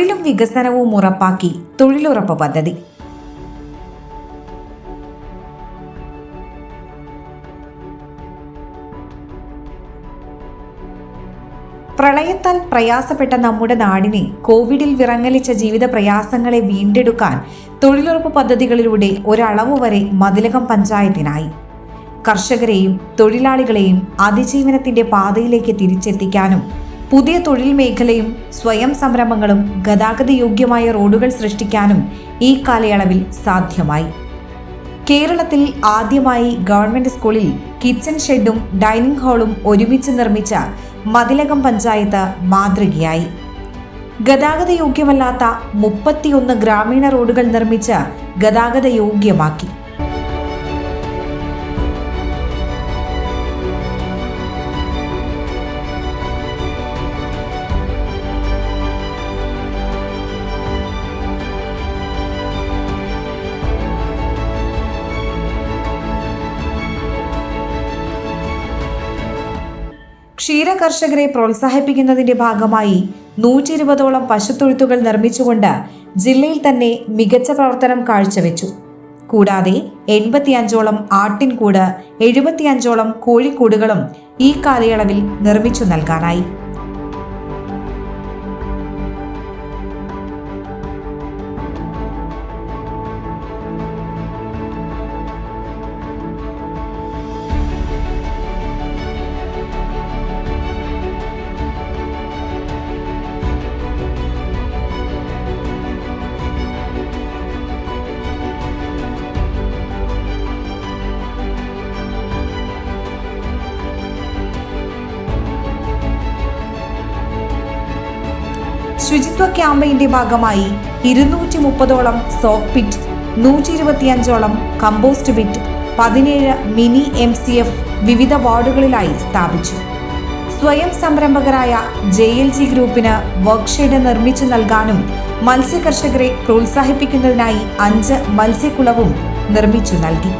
തൊഴിലും വികസനവും ഉറപ്പാക്കി തൊഴിലുറപ്പ് പദ്ധതി. പ്രളയത്താൽ പ്രയാസപ്പെട്ട നമ്മുടെ നാടിനെ കോവിഡിൽ വിറങ്ങലിച്ച ജീവിത പ്രയാസങ്ങളെ വീണ്ടെടുക്കാൻ തൊഴിലുറപ്പ് പദ്ധതികളിലൂടെ ഒരളവ് വരെ മതിലകം പഞ്ചായത്തിനായി. കർഷകരെയും തൊഴിലാളികളെയും അതിജീവനത്തിന്റെ പാതയിലേക്ക് തിരിച്ചെത്തിക്കാനും പുതിയ തൊഴിൽ മേഖലയും സ്വയം സംരംഭങ്ങളും ഗതാഗതയോഗ്യമായ റോഡുകൾ സൃഷ്ടിക്കാനും ഈ കാലയളവിൽ സാധ്യമായി. കേരളത്തിൽ ആദ്യമായി ഗവൺമെന്റ് സ്കൂളിൽ കിച്ചൺ ഷെഡും ഡൈനിങ് ഹാളും ഒരുമിച്ച് നിർമ്മിച്ച മതിലകം പഞ്ചായത്ത് മാതൃകയായി. ഗതാഗതയോഗ്യമല്ലാത്ത 31 ഗ്രാമീണ റോഡുകൾ നിർമ്മിച്ച് ഗതാഗതയോഗ്യമാക്കി. ക്ഷീര കർഷകരെ പ്രോത്സാഹിപ്പിക്കുന്നതിന്റെ ഭാഗമായി 120ഓളം പശുത്തൊഴുത്തുകൾ നിർമ്മിച്ചുകൊണ്ട് ജില്ലയിൽ തന്നെ മികച്ച പ്രവർത്തനം കാഴ്ചവെച്ചു. കൂടാതെ 85ഓളം ആട്ടിൻകൂട്, 75ഓളം കോഴിക്കൂടുകളും ഈ കാലയളവിൽ നിർമ്മിച്ചു നൽകാനായി. ശുചിത്വ ക്യാമ്പയിന്റെ ഭാഗമായി 230ഓളം സോക്ക് പിറ്റ്, 125ഓളം കമ്പോസ്റ്റ് പിറ്റ്, 17 മിനി MCF വിവിധ വാർഡുകളിലായി സ്ഥാപിച്ചു. സ്വയം സംരംഭകരായ JLG ഗ്രൂപ്പിന് വർക്ക്ഷെഡ് നിർമ്മിച്ചു നൽകാനും മത്സ്യകർഷകരെ പ്രോത്സാഹിപ്പിക്കുന്നതിനായി 5 മത്സ്യക്കുളവും നിർമ്മിച്ചു നൽകി.